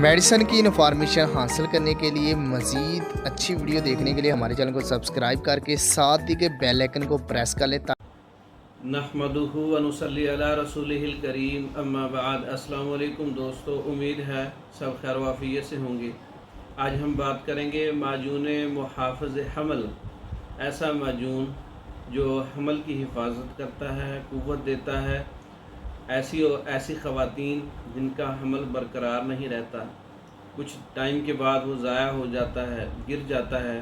Medicine की information हासिल करने के लिए मज़ीद अच्छी वीडियो देखने के लिए हमारे चैनल को सब्सक्राइब करके साथ ही के बेल आइकन को प्रेस कर लें। नहमदुहु व नुसल्ली अला रसूलिहिल करीम अम्मा बाद। अस्सलाम वालेकुम दोस्तों, उम्मीद है सब खैर वाफियत से होंगे। आज हम बात करेंगे माजून मुहाफ़िज़ हमल, ऐसा माजून जो हमल की हिफाजत करता है, क़ुव्वत देता है। ऐसी ख़वातीन जिनका हमल बरकरार नहीं रहता, कुछ टाइम के बाद वो ज़ाया हो जाता है, गिर जाता है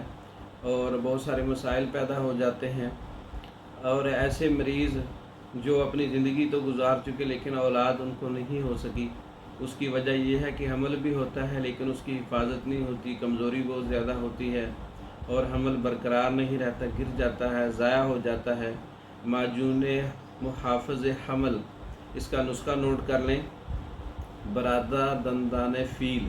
और बहुत सारे मसाइल पैदा हो जाते हैं। और ऐसे मरीज़ जो अपनी ज़िंदगी तो गुजार चुके लेकिन औलाद उनको नहीं हो सकी, उसकी वजह यह है कि हमल भी होता है लेकिन उसकी हिफाजत नहीं होती, कमज़ोरी बहुत ज़्यादा होती है और हमल बरकरार नहीं रहता, गिर जाता है, ज़ाया हो जाता है। माजून मुहाफ़िज़ हमल, इसका नुस्खा नोट कर लें। बरादा दंदान फ़ील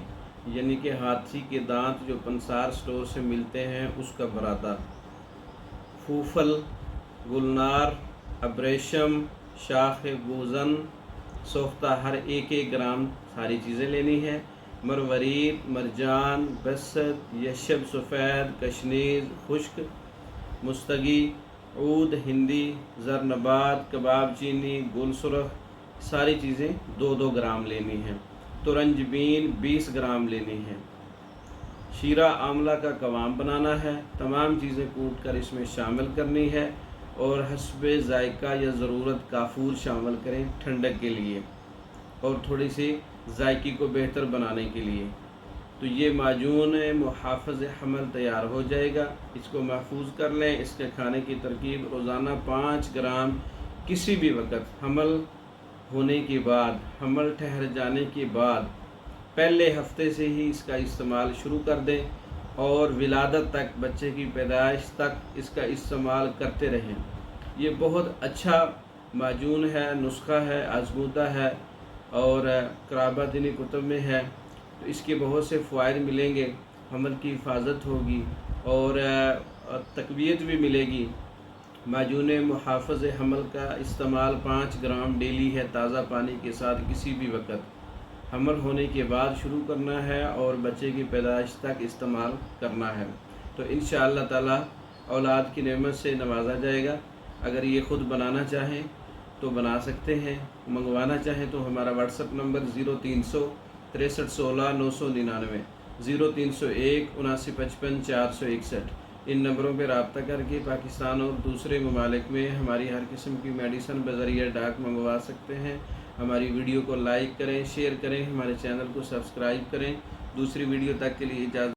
यानी कि हाथी के दांत जो पंसार स्टोर से मिलते हैं उसका बरादा, फूफल, गुलनार, अब्रेशम, शाख बूज़न, सोख्ता, हर एक ग्राम सारी चीज़ें लेनी है। मरवरीद, मरजान, बसत, यशब सफ़ेद, कशनीज़, खुश्क, मुस्तगी, ऊद हिंदी, ज़रनबाद, कबाब चीनी, गुल सुरख, सारी चीज़ें 2-2 ग्राम लेनी है। तुरंजबीन 20 ग्राम लेनी है। शीरा आंवला का कवाम बनाना है। तमाम चीज़ें कूट कर इसमें शामिल करनी है और हस्बे ज़ायका या ज़रूरत काफूर शामिल करें ठंडक के लिए और थोड़ी सी ज़ायकी को बेहतर बनाने के लिए। तो ये माजून मुहाफ़िज़ हमल तैयार हो जाएगा। इसको महफूज कर लें। इसके खाने की तरकीब: रोज़ाना 5 ग्राम किसी भी वक्त हमल होने के बाद, हमल ठहर जाने के बाद पहले हफ्ते से ही इसका इस्तेमाल शुरू कर दें और विलादत तक, बच्चे की पैदाइश तक इसका इस्तेमाल करते रहें। ये बहुत अच्छा माजून है, नुस्खा है, आज़मूदा है और क़राबातिनी कुतुब में है। तो इसके बहुत से फ़वाइद मिलेंगे, हमल की हिफाजत होगी और तक़वियत भी मिलेगी। माजून मुहाफ़िज़ हमल का इस्तेमाल 5 ग्राम डेली है, ताज़ा पानी के साथ किसी भी वक्त हमल होने के बाद शुरू करना है और बच्चे की पैदाइश तक इस्तेमाल करना है। तो इंशाअल्लाह ताला औलाद की नेमत से नवाजा जाएगा। अगर ये ख़ुद बनाना चाहें तो बना सकते हैं, मंगवाना चाहें तो हमारा व्हाट्सअप नंबर 0300 63 16 999, 0301 7955 461, इन नंबरों पर रब्ता करके पाकिस्तान और दूसरे ममालिक में हमारी हर किस्म की मेडिसन बज़रिया डाक मंगवा सकते हैं। हमारी वीडियो को लाइक करें, शेयर करें, हमारे चैनल को सब्सक्राइब करें। दूसरी वीडियो तक के लिए इजाज़त।